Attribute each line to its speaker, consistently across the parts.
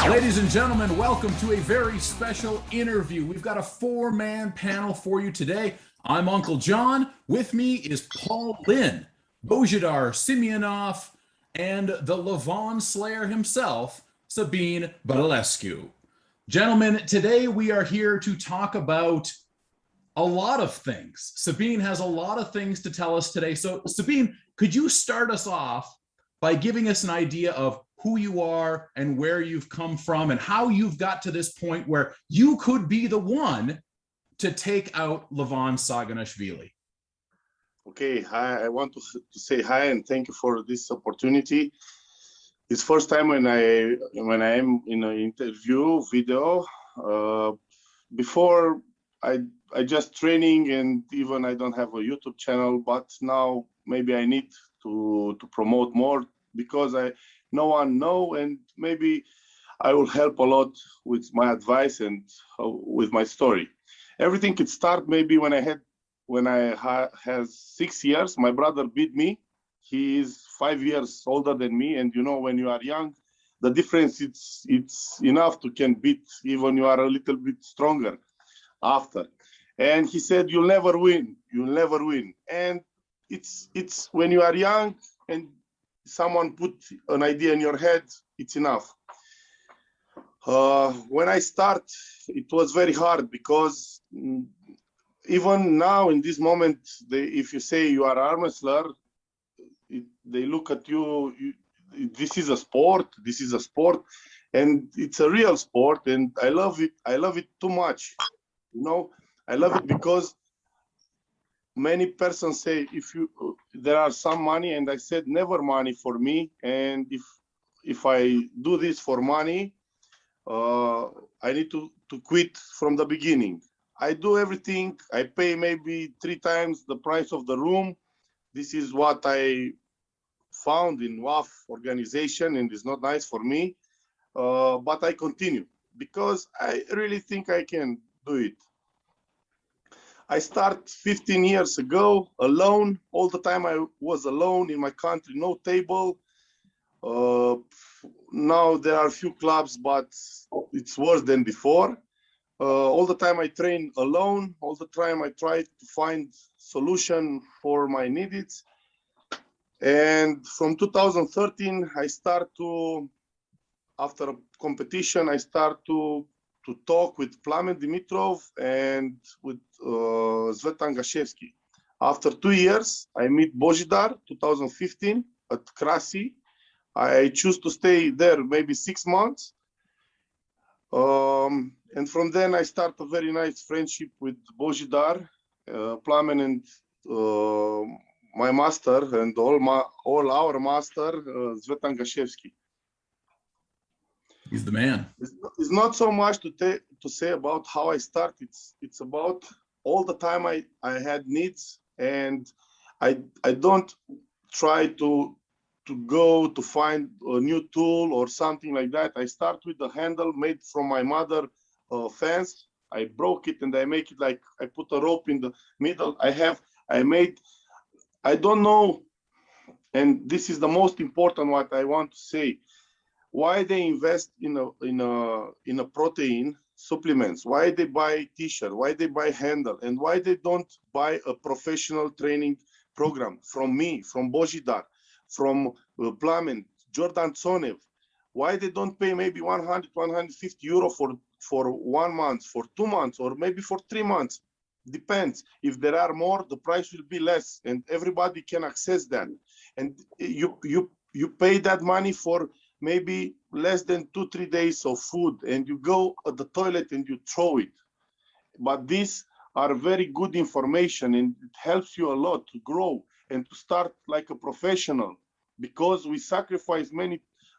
Speaker 1: Ladies and gentlemen, welcome to a very special interview. We've got a four-man panel for you today. I'm Uncle John. With me is Paul Lynn, Bozhidar Simeonov, and the Levan Slayer himself, Sabin Badulescu. Gentlemen, today we are here to talk about a lot of things. Sabin has a lot of things to tell us today. So Sabin, could you start us off by giving us an idea of who you are and where you've come from and how you've got to this point where you could be the one to take out Levan Saghinashvili?
Speaker 2: Okay, hi, I want to say hi and thank you for this opportunity. It's first time when I am in an interview video. Before I just training, and even I don't have a YouTube channel, but now maybe I need to promote more because no one know, and maybe I will help a lot with my advice and with my story. Everything could start maybe when I has 6 years. My brother beat me. He is 5 years older than me, and you know, when you are young, the difference it's enough to can beat even you are a little bit stronger after. And he said, "You'll never win. You'll never win." And it's when you are young and someone put an idea in your head, it's enough. When I start, it was very hard because even now in this moment, if you say you are arm wrestler, they look at you, this is a sport, and it's a real sport, and I love it too much. You know, I love it because many persons say there are some money, and I said never money for me. And if I do this for money, I need to quit from the beginning. I do everything. I pay maybe 3 times the price of the room. This is what I found in WAF organization, and it's not nice for me. But I continue because I really think I can do it. I started 15 years ago alone. All the time I was alone in my country, no table. Now there are a few clubs, but it's worse than before. All the time I train alone. All the time I try to find solution for my needs. And from 2013, I start to, after a competition, I start to talk with Plamen Dimitrov and with Levan Saghinashvili. After 2 years, I meet Bozhidar, 2015, at Krasi. I choose to stay there maybe 6 months. And from then I start a very nice friendship with Bozhidar, Plamen, and my master, and all our master, Levan Saghinashvili.
Speaker 1: He's the man.
Speaker 2: It's not so much to say about how I start. It's about all the time I had needs, and I don't try to go to find a new tool or something like that. I start with the handle made from my mother fence. I broke it and I make it like I put a rope in the middle. I don't know, and this is the most important what I want to say. Why they invest in a protein supplements? Why they buy t-shirt? Why they buy handle? And why they don't buy a professional training program from me, from Bozhidar, from Plamen, Jordan Tsonev? Why they don't pay maybe 100, 150 euro for 1 month, for 2 months, or maybe for 3 months? Depends. If there are more, the price will be less, and everybody can access that. And you pay that money for maybe less than 2-3 days of food, and you go at the toilet and you throw it. But these are very good information, and it helps you a lot to grow and to start like a professional, because we sacrifice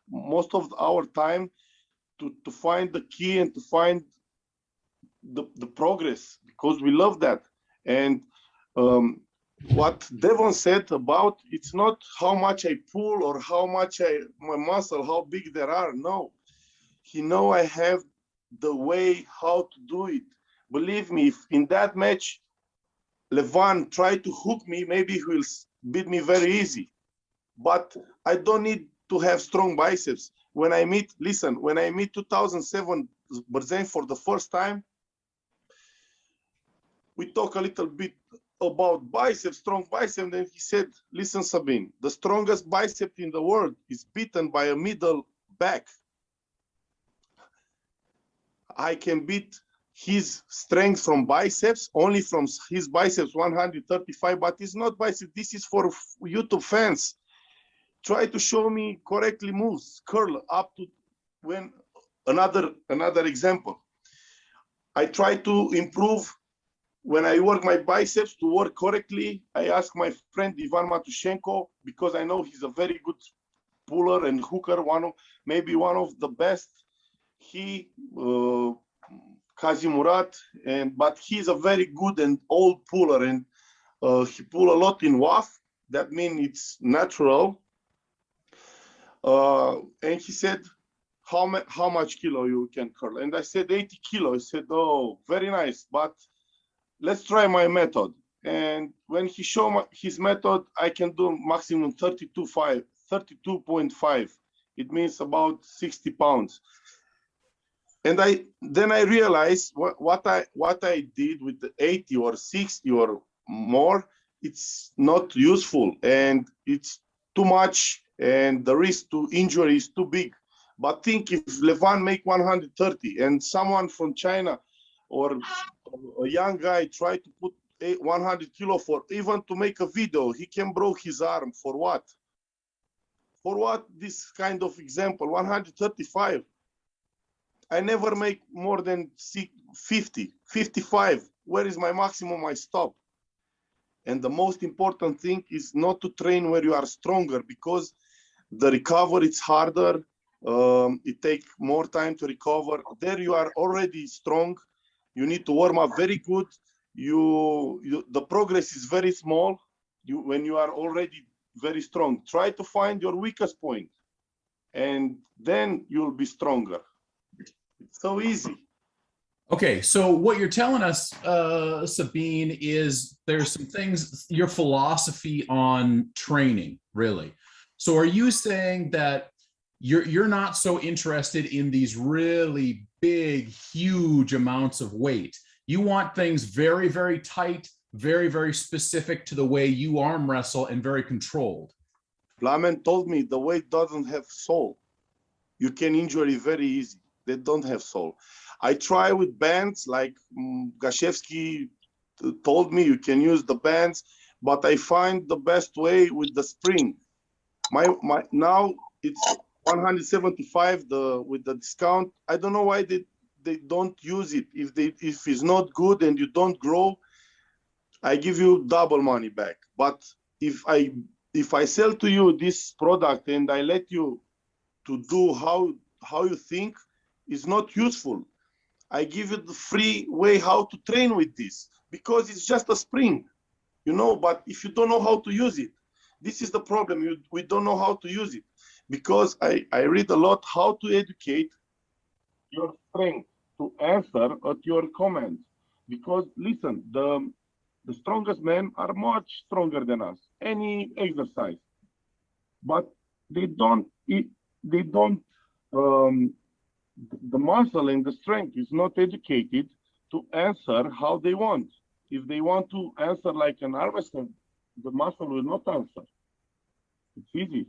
Speaker 2: most of our time to find the key and to find the progress, because we love that. And what Devon said about, it's not how much I pull or how much my muscle, how big there are. No, he know I have the way how to do it. Believe me, if in that match Levan tried to hook me, maybe he will beat me very easy. But I don't need to have strong biceps. When I meet 2007 Brazilian for the first time, we talk a little bit about biceps, strong bicep, and then he said, listen, Sabin, the strongest bicep in the world is beaten by a middle back. I can beat his strength from biceps, only from his biceps 135, but it's not biceps. This is for YouTube fans. Try to show me correctly moves, curl up to when another example. I try to improve when I work my biceps to work correctly. I ask my friend Levan Saghinashvili, because I know he's a very good puller and hooker, maybe one of the best. He Kazi Murat, but he's a very good and old puller, and he pull a lot in WAF. That means it's natural. And he said, how much kilo you can curl? And I said 80 kilo. He said, oh, very nice, but let's try my method. And when he showed his method, I can do maximum 32.5. It means about 60 pounds. And then I realized what I did with the 80 or 60 or more, it's not useful and it's too much, and the risk to injury is too big. But think if Levan make 130 and someone from China or a young guy try to put 100 kilo for even to make a video, he can break his arm. For what? For what this kind of example? 135. I never make more than 50, 55. Where is my maximum? I stop. And the most important thing is not to train where you are stronger, because the recovery is harder. It takes more time to recover. There you are already strong. You need to warm up very good. The progress is very small when you are already very strong. Try to find your weakest point, and then you'll be stronger. It's so easy.
Speaker 1: Okay, so what you're telling us, Sabin, is there's some things, your philosophy on training, really. So are you saying that you're not so interested in these really big, huge amounts of weight? You want things very, very tight, very, very specific to the way you arm wrestle, and very controlled.
Speaker 2: Plamen told me the weight doesn't have soul. You can injure it very easy. They don't have soul. I try with bands, like Gashevsky told me you can use the bands, but I find the best way with the spring. Now it's 175 with the discount. I don't know why they don't use it. If it's not good and you don't grow, I give you double money back. But if I sell to you this product and I let you to do how you think, is not useful. I give you the free way how to train with this, because it's just a spring, but if you don't know how to use it, this is the problem. We don't know how to use it, because I read a lot how to educate your strength to answer at your comments. Because listen, the strongest men are much stronger than us, any exercise, but they don't the muscle and the strength is not educated to answer how they want. If they want to answer like an harvester, the muscle will not answer. It's easy.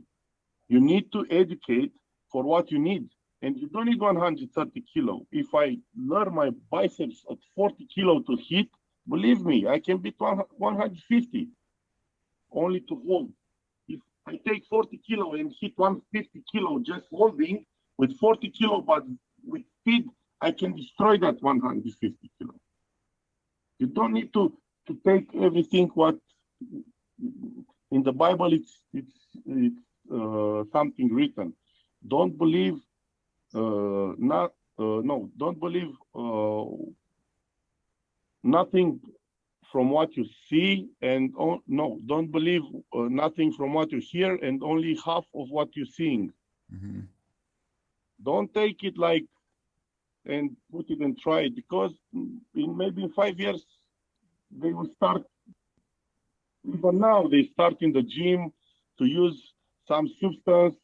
Speaker 2: You need to educate for what you need. And you don't need 130 kilo. If I learn my biceps at 40 kilo to hit, believe me, I can beat 150 only to hold. If I take 40 kilo and hit 150 kilo just holding, with 40 kilo, but with speed, I can destroy that 150 kilo. You don't need to take everything what in the Bible. It's something written. Don't believe don't believe nothing from what you see, and don't believe nothing from what you hear, and only half of what you're seeing. Mm-hmm. Don't take it like and put it and try it, because maybe in 5 years they will start. Even now they start in the gym to use some substance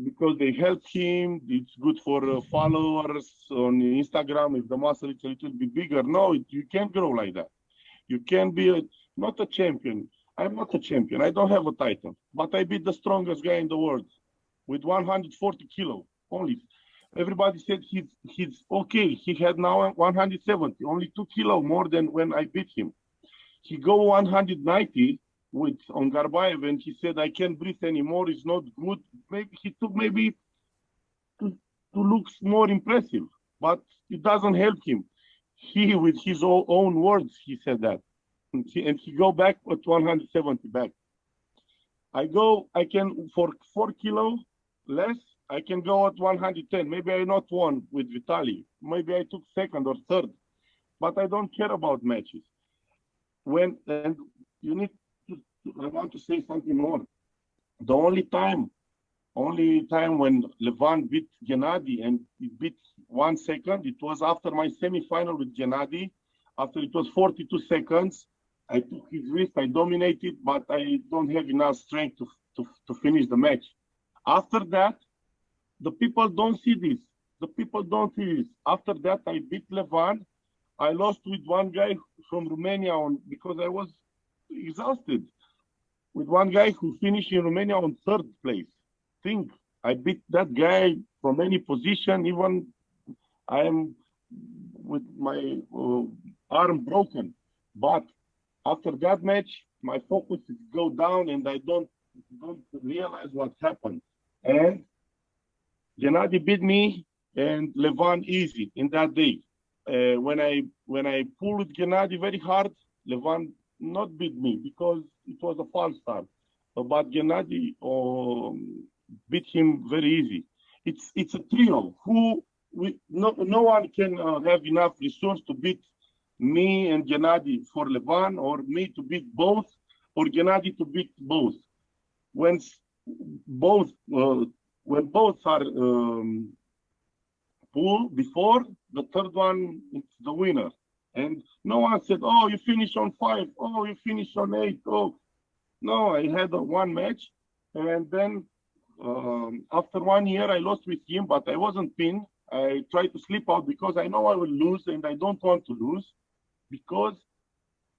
Speaker 2: because they help him. It's good for followers on Instagram. If the muscle is a little bit bigger, no, you can't grow like that. You can be not a champion. I'm not a champion. I don't have a title, but I beat the strongest guy in the world with 140 kilo only. Everybody said he's okay. He had now 170, only 2 kilo more than when I beat him. He go 190 with on Garbayev, and he said I can't breathe anymore. It's not good. Maybe he took to look more impressive, but it doesn't help him. He, with his own words, he said that, and he go back at 170 back. I can for 4 kilo less. I can go at 110. Maybe I not won with Vitaly. Maybe I took second or third, but I don't care about matches. And you need to, I want to say something more. The only time when Levan beat Gennady and it beat 1 second, it was after my semi-final with Gennady. After it was 42 seconds, I took his wrist, I dominated, but I don't have enough strength to finish the match. After that, the people don't see this. The people don't see this. After that, I beat Levan. I lost with one guy from Romania because I was exhausted. With one guy who finished in Romania on 3rd place. Think, I beat that guy from any position, even I am with my arm broken. But after that match, my focus is go down and I don't realize what happened. And Gennady beat me and Levan easy in that day. When I pulled Gennady very hard, Levan not beat me because it was a false start. But Gennady beat him very easy. It's a trio. No one can have enough resource to beat me and Gennady for Levan, or me to beat both, or Gennady to beat both. When both are pull before, the third one is the winner. And no one said, oh, you finish on 5, oh, you finish on 8, oh. No, I had one match, and then after 1 year I lost with him, but I wasn't pinned. I tried to sleep out because I know I will lose and I don't want to lose, because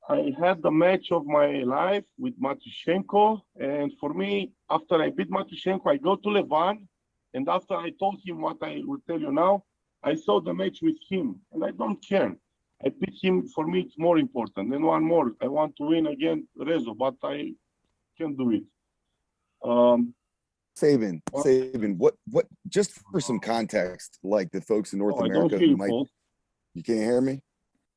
Speaker 2: I had the match of my life with Matushenko, and for me, after I beat Matushenko, I go to Levan, and after I told him what I will tell you now, I saw the match with him, and I don't care. I beat him. For me, it's more important. Then one more. I want to win again, Rezo, but I can't do it.
Speaker 3: Sabin, what? Just for some context, like the folks in North America who might, you can't hear me.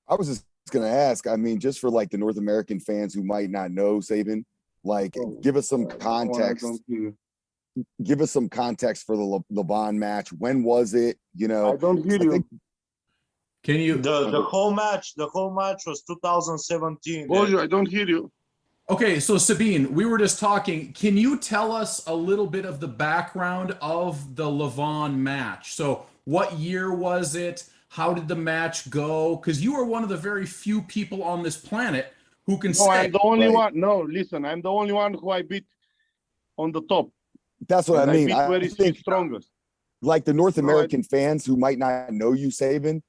Speaker 3: I was just going to ask. I mean, just for like the North American fans who might not know Sabin, like, give us some context. Give us some context for the Levan match. When was it? You know,
Speaker 2: I don't hear you.
Speaker 1: Can you?
Speaker 4: The whole match was 2017.
Speaker 2: Bojo, I don't hear you.
Speaker 1: Okay, so Sabin, we were just talking. Can you tell us a little bit of the background of the Levan match? So what year was it? How did the match go? Because you are one of the very few people on this planet who can say.
Speaker 2: No, I'm the only one. No, listen, I'm the only one who I beat on the top.
Speaker 3: That's what I mean.
Speaker 2: I think strongest.
Speaker 3: Like the North American fans who might not know you, Sabin,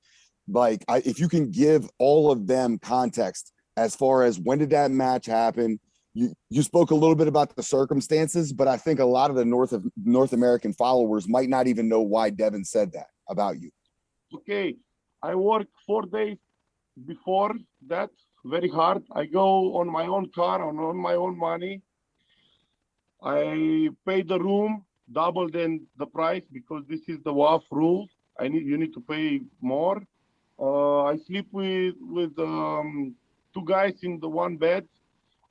Speaker 3: like if you can give all of them context as far as when did that match happen. You spoke a little bit about the circumstances, but I think a lot of the North American followers might not even know why Devin said that about you.
Speaker 2: Okay, I work 4 days before that, very hard. I go on my own car, on my own money. I pay the room double than the price because this is the WAF rule. You need to pay more. I sleep with 2 guys in the one bed.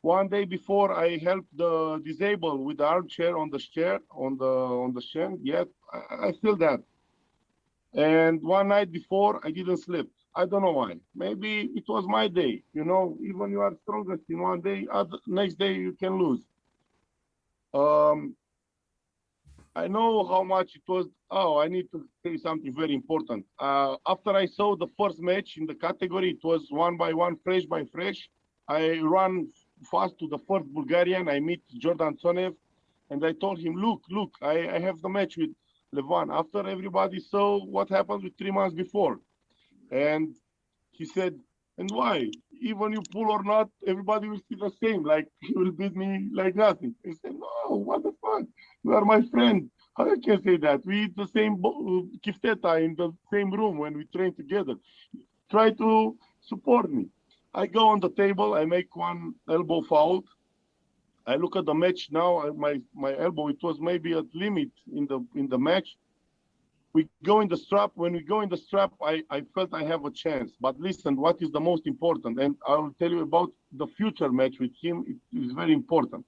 Speaker 2: 1 day before, I help the disabled with the armchair on the chair on the shed. Yes, I feel that. And 1 night before, I didn't sleep. I don't know why. Maybe it was my day. You know, even you are strongest in 1 day, next day you can lose. I know how much it was. Oh, I need to say something very important. After I saw the first match in the category, it was 1 by 1, fresh by fresh. I run fast to the first Bulgarian. I meet Jordan Tsonev. And I told him, look, I have the match with Levan. After everybody saw what happened with 3 months before. And he said, and why? Even you pull or not, everybody will see the same. Like, he will beat me like nothing. I said, no, what the fuck? You are my friend. How you can say that? We eat the same kifteta in the same room when we train together. Try to support me. I go on the table, I make one elbow foul. I look at the match now, my elbow, it was maybe at limit in the match. We go in the strap. When we go in the strap, I felt I have a chance. But listen, what is the most important? And I will tell you about the future match with him. It is very important.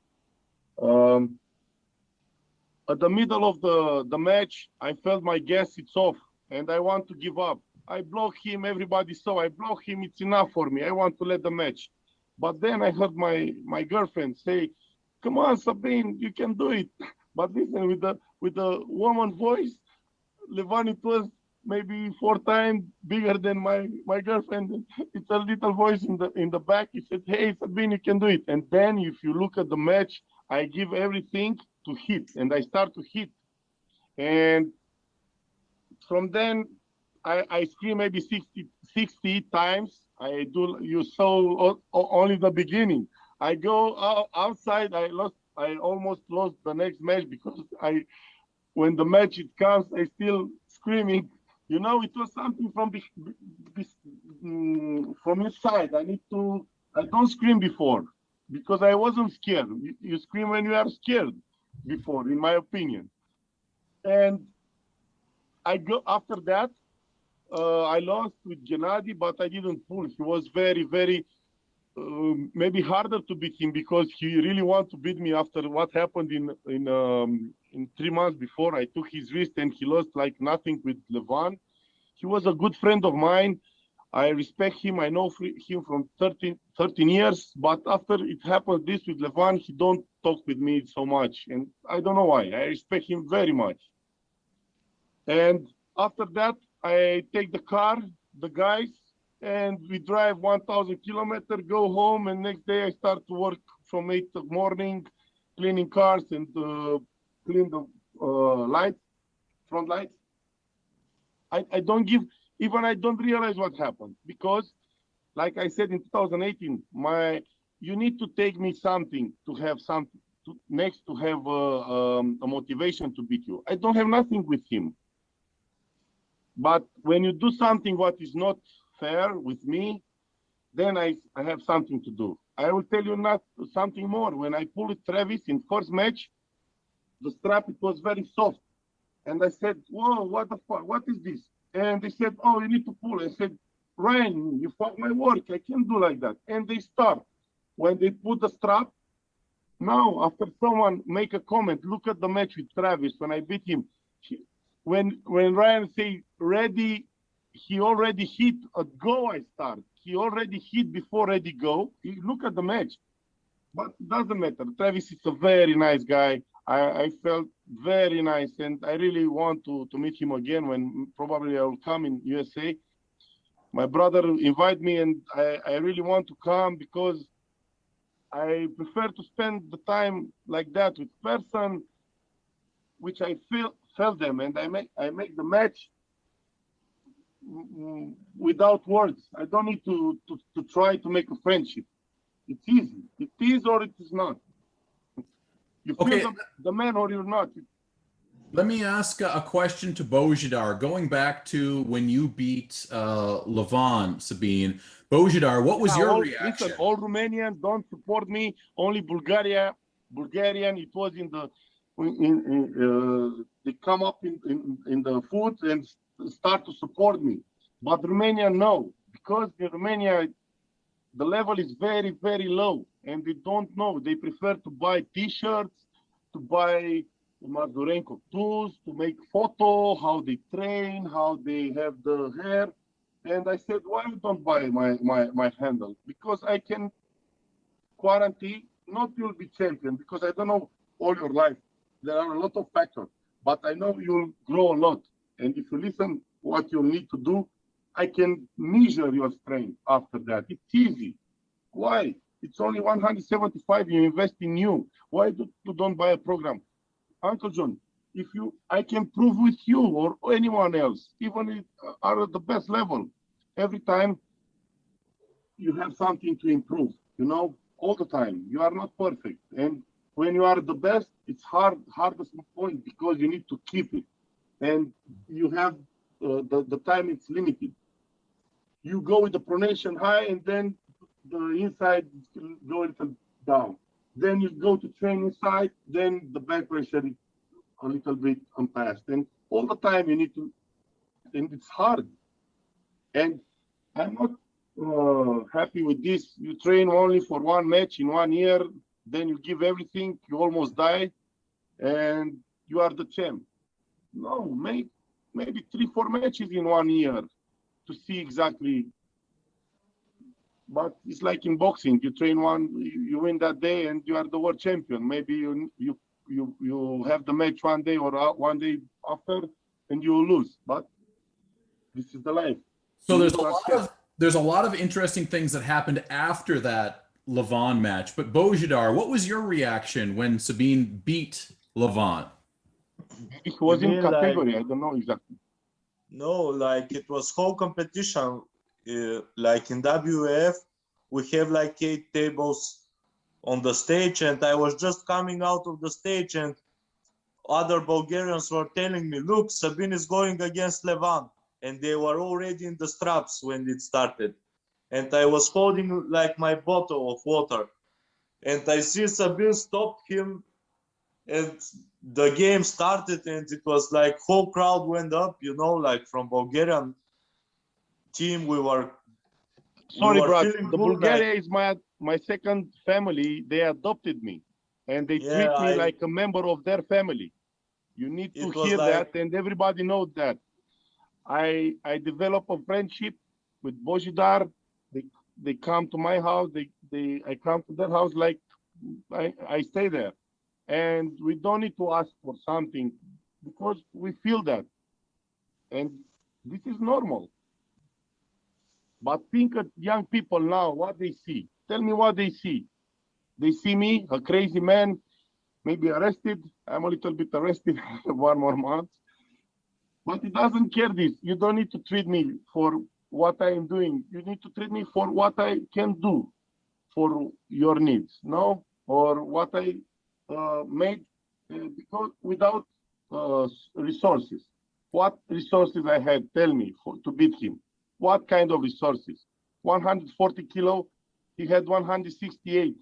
Speaker 2: At the middle of the match, I felt my gas, it's off, and I want to give up. I block him, everybody saw, I block him, it's enough for me. I want to let the match. But then I heard my girlfriend say, come on, Sabin, you can do it. But listen, with the woman voice, Levan, it was maybe 4 times bigger than my girlfriend. It's a little voice in the back. He said, hey, Sabin, you can do it. And then if you look at the match, I give everything to hit, and I start to hit. And from then, I scream maybe 60 times. You saw only the beginning. I go outside, I almost lost the next match because when the match it comes, I still screaming. You know, it was something from inside. I don't scream before because I wasn't scared. You scream when you are scared before, in my opinion. And I go after that. I lost with Gennady, but I didn't pull. He was very, very maybe harder to beat him because he really wanted to beat me after what happened in 3 months before. I took his wrist and he lost like nothing with Levan. He was a good friend of mine. I respect him. I know him from 13 years. But after it happened this with Levan, he don't talk with me so much. And I don't know why. I respect him very much. And after that, I take the car, the guys, and we drive 1,000 kilometers, go home, and next day I start to work from 8 in the morning, cleaning cars and clean the lights, front lights. I don't give, even I don't realize what happened because, like I said in 2018, you need to take me something to have something next to have a motivation to beat you. I don't have nothing with him. But when you do something what is not fair with me, then I have something to do. I will tell you not something more. When I pulled Travis in first match, the strap, it was very soft. And I said, whoa, what the fuck? What is this? And they said, oh, you need to pull. I said, Ryan, you fuck my work. I can't do like that. And they start. When they put the strap, now after someone make a comment, look at the match with Travis when I beat him. When Ryan say ready, he already hit a go. I start. He already hit before ready go. Look at the match, but it doesn't matter. Travis is a very nice guy. I felt very nice, and I really want to meet him again when probably I will come in USA. My brother invited me, and I really want to come because I prefer to spend the time like that with person, which I felt them, and I make the match without words. I don't need to try to make a friendship. It's easy. It is or it is not. You feel the man or you're not.
Speaker 1: Let me ask a question to Bojidar. Going back to when you beat Levan, Sabin, Bojidar, what was your reaction?
Speaker 2: Listen, all Romanians don't support me. Only Bulgarian. It was they come up in the food and start to support me. But Romania, no, because in Romania the level is very, very low, and they don't know. They prefer to buy T-shirts, to buy Mazurenko tools, to make photo, how they train, how they have the hair. And I said, why you don't buy my handle? Because I can quarantine, not you'll be champion, because I don't know all your life. There are a lot of factors, but I know you'll grow a lot. And if you listen what you need to do, I can measure your strength after that. It's easy. Why? It's only 175 you invest in you. Why you don't buy a program? Uncle John, if you, I can prove with you or anyone else, even if are at the best level, every time you have something to improve, you know, all the time. You are not perfect. And when you are the best, it's hardest point because you need to keep it. And you have the time it's limited. You go with the pronation high and then the inside go a little down. Then you go to train inside, then the back pressure is a little bit unpassed. And all the time you need to, and it's hard. And I'm not happy with this. You train only for one match in 1 year, then you give everything, you almost die, and you are the champ. No, maybe 3-4 matches in 1 year to see exactly. But it's like in boxing, you train one, you win that day, and you are the world champion. Maybe you have the match one day or 1 day after, and you lose. But this is the life.
Speaker 1: So there's a lot of interesting things that happened after that Levan match. But Bojidar, what was your reaction when Sabin beat Levan?
Speaker 2: It was in category. I don't know exactly.
Speaker 4: No, like it was whole competition. Like in WF, we have like 8 tables on the stage, and I was just coming out of the stage, and other Bulgarians were telling me, "Look, Sabin is going against Levan," and they were already in the straps when it started. And I was holding like my bottle of water, and I see Sabin stopped him, and the game started, and it was like whole crowd went up, you know, like from Bulgarian team.
Speaker 2: Sorry, Brad.
Speaker 4: feeling
Speaker 2: The
Speaker 4: good,
Speaker 2: Bulgaria
Speaker 4: like,
Speaker 2: is my second family. They adopted me, and they treat me like a member of their family. You need to hear that, and everybody knows that. I develop a friendship with Bojidar. They come to my house. I come to their house. Like I stay there, and we don't need to ask for something because we feel that, and this is normal. But think of young people now, what they see. Tell me what they see. They see me, a crazy man, maybe arrested. I'm a little bit arrested 1 more month. But it doesn't care this. You don't need to treat me for what I am doing. You need to treat me for what I can do for your needs, no? Or what I made because without resources. What resources I had, tell me, to beat him. What kind of resources? 140 kilo, he had 168.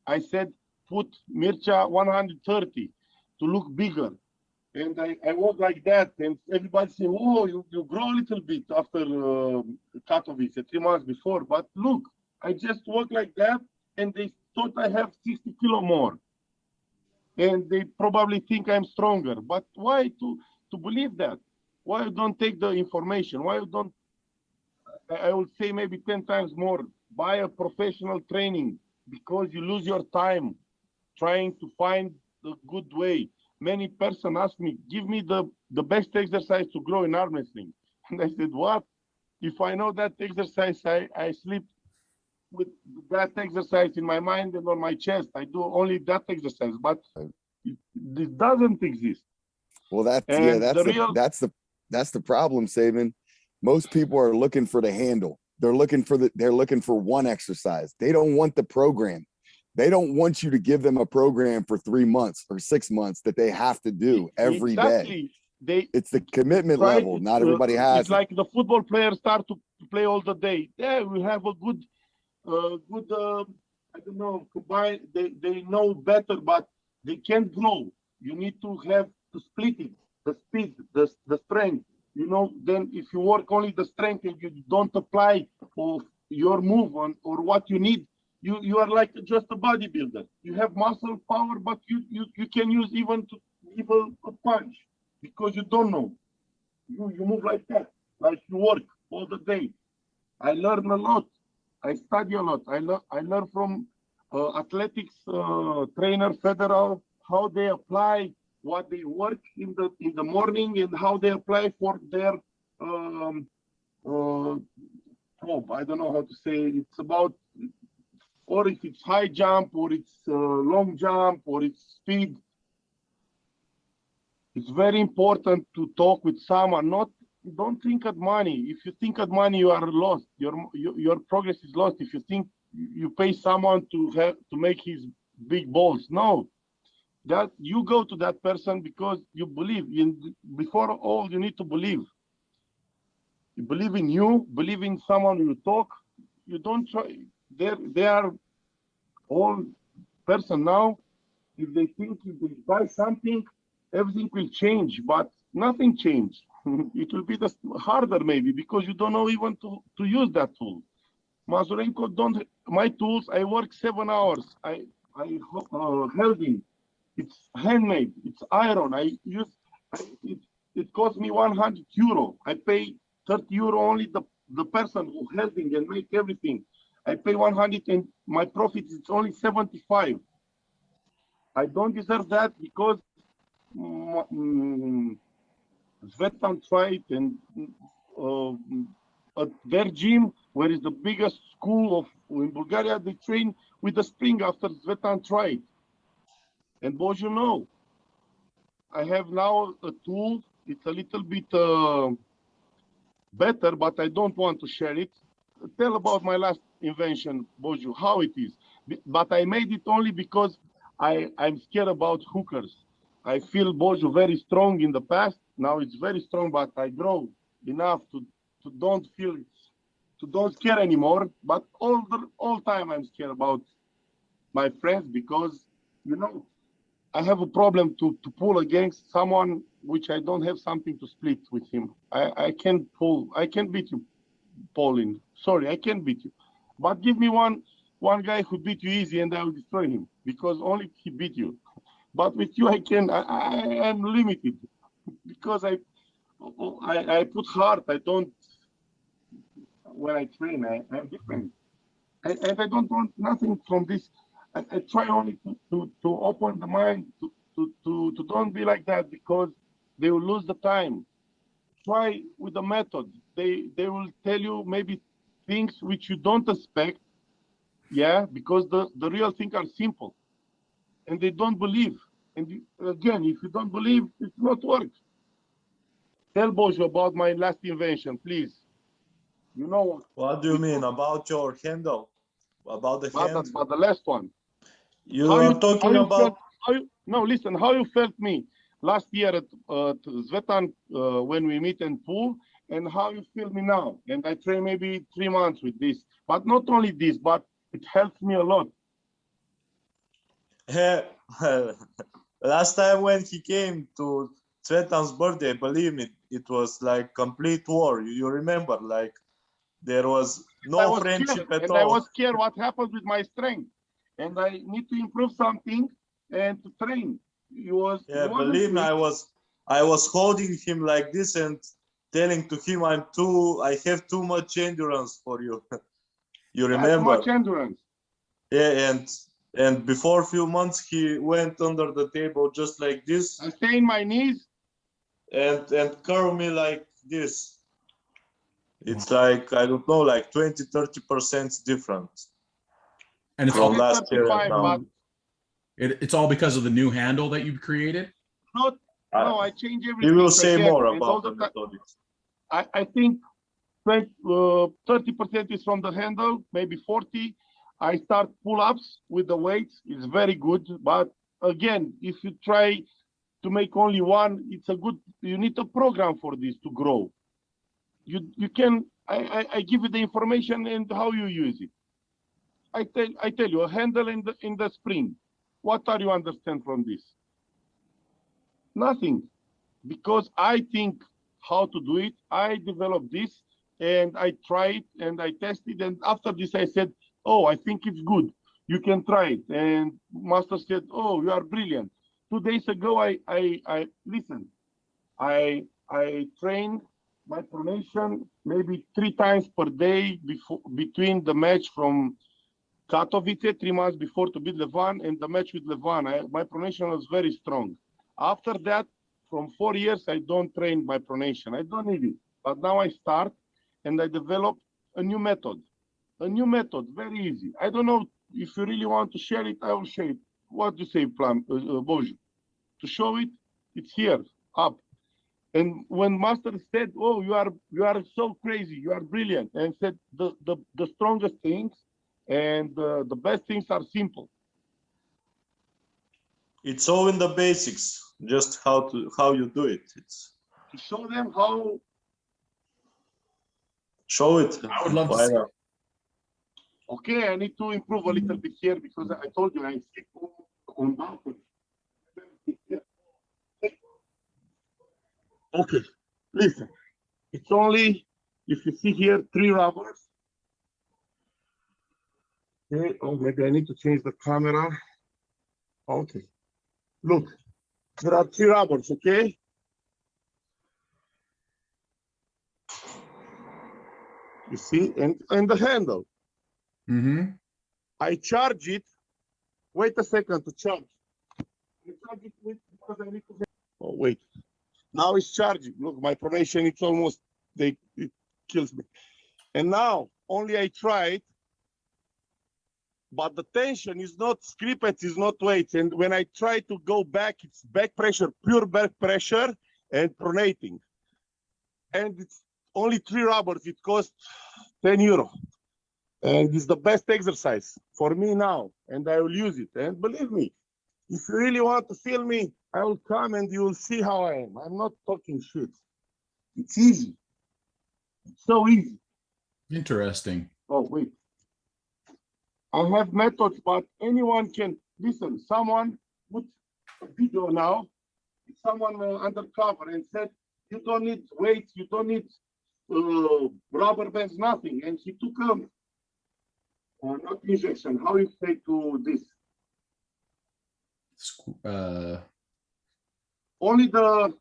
Speaker 2: I said, put Mircea 130 to look bigger. And I was like that. And everybody said, oh, you grow a little bit after Katowice, 3 months before. But look, I just walk like that. And they thought I have 60 kilo more. And they probably think I'm stronger. But why to believe that? Why you don't take the information? Why you don't, I would say maybe 10 times more, buy a professional training because you lose your time trying to find the good way. Many persons ask me, give me the best exercise to grow in arm wrestling. And I said, what? If I know that exercise, I sleep with that exercise in my mind and on my chest. I do only that exercise, but this doesn't exist.
Speaker 3: Well,
Speaker 2: And
Speaker 3: that's the problem, Sabin. Most people are looking for the handle. They're looking for one exercise. They don't want the program. They don't want you to give them a program for 3 months or 6 months that they have to do every day. It's the commitment level. Not everybody has.
Speaker 2: It's like the football players start to play all the day. Yeah, we have a good, I don't know, combine. They know better, but they can't grow. You need to have to split it, the speed, the strength. You know, then if you work only the strength and you don't apply of your move on or what you need, you are like just a bodybuilder. You have muscle power, but you can use even to give a punch because you don't know. You move like that, like you work all the day. I learn a lot. I study a lot. I learn from athletics trainer, federal, how they apply what they work in the morning and how they apply for their I don't know how to say. It's about, or if it's high jump, or it's long jump, or it's speed. It's very important to talk with someone. Don't think at money. If you think at money, you are lost. Your progress is lost. If you think you pay someone to make his big balls, no. That you go to that person because you believe in. Before all, you need to believe. You believe in you. Believe in someone you talk. You don't try. They are all person now. If they think if they buy something, everything will change, but nothing changed. It will be harder maybe because you don't know even to use that tool. Mazurenko don't. My tools. I work 7 hours. I Helding. It's handmade. It's iron. I use. It cost me 100 euro. I pay 30 euro only the person who helping and make everything. I pay 100 and my profit is only 75. I don't deserve that because Zvetan tried and at their gym, where is the biggest school in Bulgaria, they train with the spring after Zvetan tried. And both you know, I have now a tool. It's a little bit better, but I don't want to share it. Tell about my last invention, Boju, how it is. But I made it only because I'm scared about hookers. I feel Boju very strong in the past. Now it's very strong, but I grow enough to don't care anymore. But all time I'm scared about my friends because I have a problem to pull against someone which I don't have something to split with him. I can't pull. I can't beat you, Pauline. Sorry, I can't beat you. But give me one guy who beat you easy and I will destroy him because only he beat you. But with you, I am limited because I put heart. I don't, when I train, I'm different. And I don't want nothing from this. I try only to open the mind, to don't be like that because they will lose the time. Try with the method. They will tell you maybe things which you don't expect, yeah, because the real things are simple. And they don't believe. And again, if you don't believe, it's not work. Tell Bojo about my last invention, please. You know
Speaker 4: what do you mean about your handle? About the hand?
Speaker 2: About the last one.
Speaker 4: You are talking about...
Speaker 2: No, listen, how you felt me last year at Zvetan when we meet and pool, and how you feel me now. And I train maybe 3 months with this. But not only this, but it helps me a lot.
Speaker 4: Last time when he came to Zvetan's birthday, believe me, it was like complete war. You remember, like there was no friendship at all.
Speaker 2: And I was scared what happened with my strength. And I need to improve something and to train.
Speaker 4: Believe me, I was holding him like this and telling to him I have too much endurance for you. You remember?
Speaker 2: Too much endurance.
Speaker 4: Yeah, and before a few months he went under the table just like this.
Speaker 2: I stay in my knees
Speaker 4: and curl me like this. It's like, I don't know, like 20-30% different.
Speaker 1: And it's
Speaker 4: from
Speaker 1: all
Speaker 4: last year and now.
Speaker 1: It's all because of the new handle that you've created?
Speaker 2: No, I change everything.
Speaker 4: You will say more about the methodics.
Speaker 2: I think 30% is from the handle, maybe 40. I start pull-ups with the weights. It's very good. But again, if you try to make only one, you need a program for this to grow. You can, I give you the information and how you use it. I tell you, a handle in the spring. What are you understand from this? Nothing. Because I think how to do it, I developed this and I tried and I tested. And after this, I said, oh, I think it's good. You can try it. And master said, oh, you are brilliant. 2 days ago, I listen. I trained my pronation maybe 3 times per day between the match from Katowice 3 months before to beat Levan and the match with Levan. My pronation was very strong. After that, from 4 years, I don't train my pronation. I don't need it. But now I start and I develop a new method. A new method, very easy. I don't know if you really want to share it, I will share it. What do you say, Bojo? To show it, it's here. up. And when master said, "Oh, you are so crazy, you are brilliant," and said the strongest things and the best things are simple.
Speaker 4: It's all in the basics, just how you do it. It's
Speaker 2: To show them how.
Speaker 4: show it.
Speaker 1: I would love to see.
Speaker 2: Okay, I need to improve a little bit here because I told you I stick on balcony. Okay, listen. It's only, if you see here, 3 rubbers. Okay. Oh, maybe I need to change the camera. Okay. Look, there are 3 rubbers, okay? You see, and the handle.
Speaker 1: Mm-hmm.
Speaker 2: I charge it. Wait a second to charge. I charge it because I need to. Oh, wait. Now it's charging. Look, my pronation, it's almost, it kills me. And now, only I tried, but the tension is not, scrippets is not weight. And when I try to go back, it's back pressure, pure back pressure and pronating. And it's only 3 rubbers. It costs 10 euro. And it's the best exercise for me now. And I will use it. And believe me, if you really want to feel me, I will come and you will see how I am. I'm not talking shit. It's easy. It's so easy.
Speaker 1: Interesting.
Speaker 2: Oh, wait. I have methods, but anyone can listen. Someone put a video now. Someone undercover and said, "You don't need weights, you don't need rubber bands, nothing." And he took not injection. How you say to this? Only the.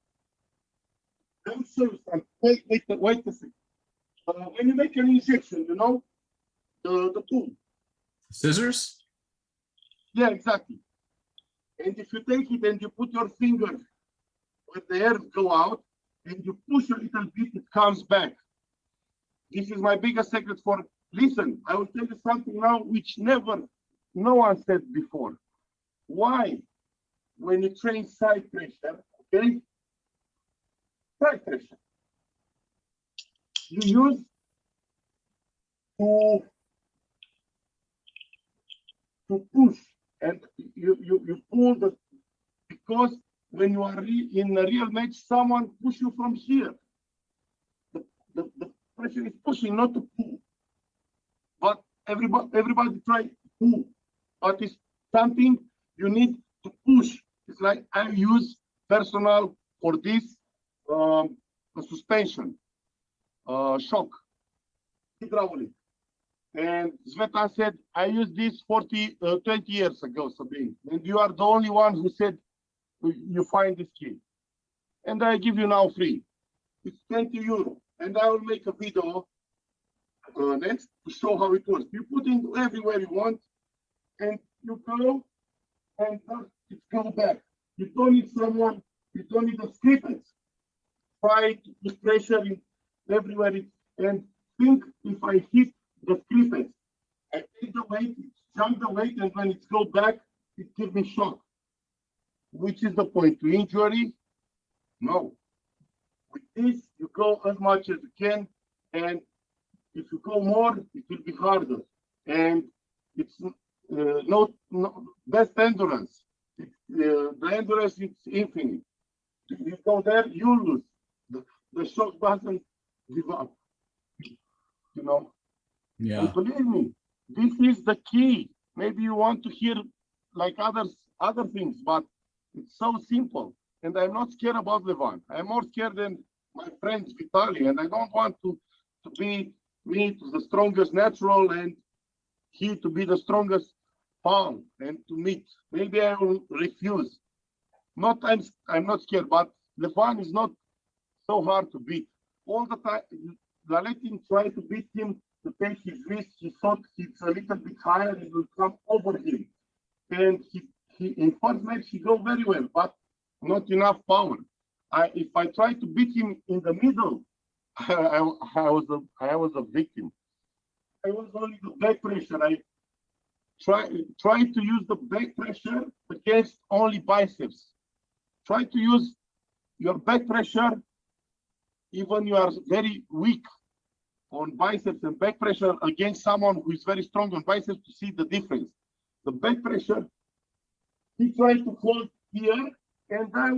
Speaker 2: Wait a second. When you make an injection, you know, the tool.
Speaker 1: Scissors?
Speaker 2: Yeah, exactly. And if you take it and you put your finger where the air go out and you push a little bit, it comes back. This is my biggest secret for, listen, I will tell you something now which no one said before. Why? When you train side pressure, okay? Side pressure. You use to push and you pull the, because when you are in a real match, someone push you from here. The pressure is pushing, not to pull. But everybody try to pull. But it's something you need to push. It's like I use personal for this suspension, shock, hydraulic. And Svetan said, I used this 20 years ago, Sabin. And you are the only one who said you find this key. And I give you now free. It's 20 euro. And I will make a video next to show how it works. You put it everywhere you want, and you go, and it goes back. You don't need someone, you don't need a script. Try to put pressure in everywhere. And think if I hit the script, I take the weight, jump the weight, and when it goes back, it gives me shock. Which is the point? To injury? No. With this, you go as much as you can, and if you go more, it will be harder. And it's no best endurance. The endurance is infinite. If you go there, you lose. The shock doesn't give up. You know?
Speaker 1: Yeah.
Speaker 2: And believe me, this is the key. Maybe you want to hear like other things, but it's so simple. And I'm not scared about Levan. I'm more scared than my friend Vitaly, and I don't want to be me to the strongest natural and he to be the strongest pound and to meet. Maybe I will refuse. I'm not scared, but Levan is not so hard to beat. All the time, let him try to beat him to take his risk. He thought it's a little bit higher, it will come over him. And he in first match he go very well, but not enough power. If I try to beat him in the middle, I was a victim. I was only the back pressure. I try to use the back pressure against only biceps. Try to use your back pressure, even you are very weak on biceps and back pressure against someone who is very strong on biceps to see the difference. The back pressure, he tried to hold here and I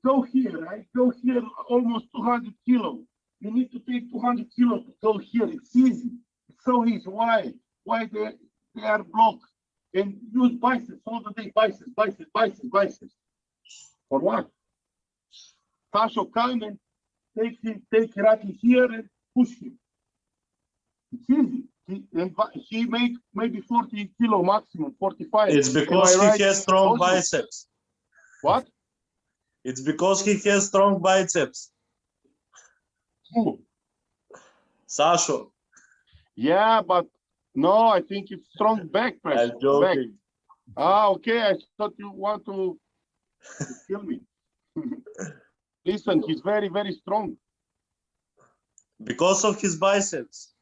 Speaker 2: go here. I go here almost 200 kilos. You need to take 200 kilos to go here. It's easy. It's so easy. Why? Why they are blocked? And use biceps all the day. Biceps, biceps, biceps, biceps. For what? Tasho come and take Iraqi here and push him. It's easy. He make maybe 40 kilo maximum, 45.
Speaker 4: It's because he has strong
Speaker 2: also.
Speaker 4: biceps.
Speaker 2: What?
Speaker 4: It's because he has strong biceps.
Speaker 2: Who?
Speaker 4: Sasho.
Speaker 2: Yeah, but no, I think it's strong back pressure.
Speaker 4: I'm joking.
Speaker 2: Back. Ah, okay. I thought you want to kill me. Listen, he's very, very strong.
Speaker 4: Because of his biceps.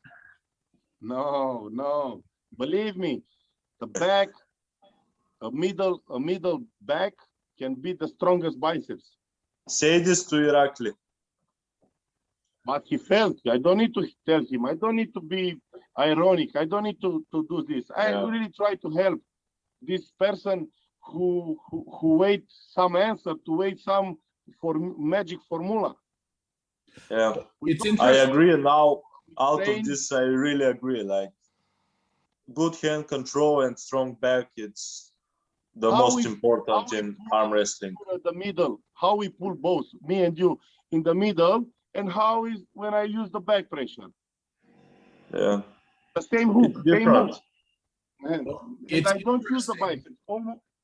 Speaker 2: No, no. Believe me, the back, a middle back can be the strongest biceps.
Speaker 4: Say this to Irakli.
Speaker 2: But he failed. I don't need to tell him. I don't need to be ironic. I don't need to do this. I really try to help this person who wait some answer, to wait some for magic formula.
Speaker 4: Yeah,
Speaker 1: It's
Speaker 4: I
Speaker 1: interesting.
Speaker 4: agree now. Out of this, I really agree. Like good hand control and strong back, it's the most important in arm wrestling.
Speaker 2: The middle, how we pull both, me and you, in the middle, and how is when I use the back pressure.
Speaker 4: Yeah,
Speaker 2: The same hook,
Speaker 4: it's different.
Speaker 2: And
Speaker 1: It's
Speaker 2: I don't use the biceps.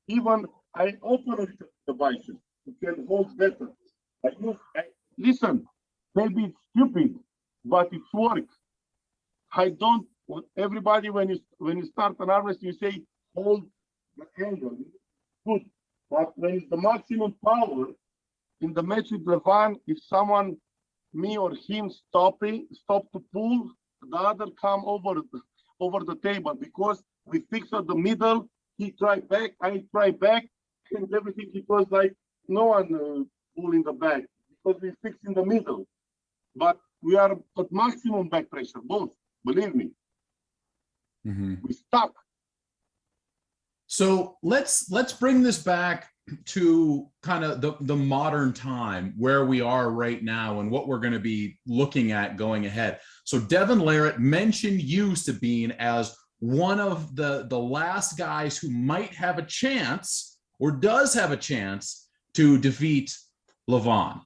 Speaker 2: Even I open the biceps. You can hold better. Listen, maybe it's stupid, but it works. I don't. Everybody, when you start an arm wrestling, you say hold the angle. Good, but when it's the maximum power in the match with Levan, if someone, me or him, stop to pull, the other come over the table because we fix at the middle. He try back, I try back, and everything. It was like no one pull in the back because we fix in the middle. But we are at maximum back pressure, both. Believe me, we stuck.
Speaker 1: So let's bring this back to kind of the modern time where we are right now and what we're going to be looking at going ahead. So Devin Larratt mentioned you, Sabin, as one of the last guys who might have a chance or does have a chance to defeat Levan.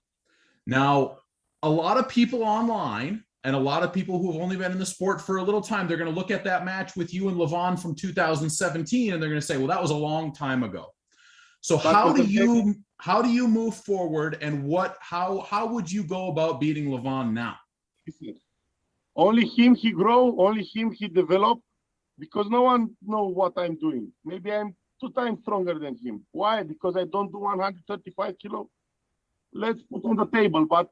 Speaker 1: Now, a lot of people online and a lot of people who have only been in the sport for a little time, they're going to look at that match with you and Levan from 2017 and they're going to say, well, that was a long time ago. So how do you move forward, and how would you go about beating Levan now?
Speaker 2: Only him he grow, only him he develop, because no one know what I'm doing. Maybe I'm 2 times stronger than him. Why? Because I don't do 135 kilo. Let's put on the table, but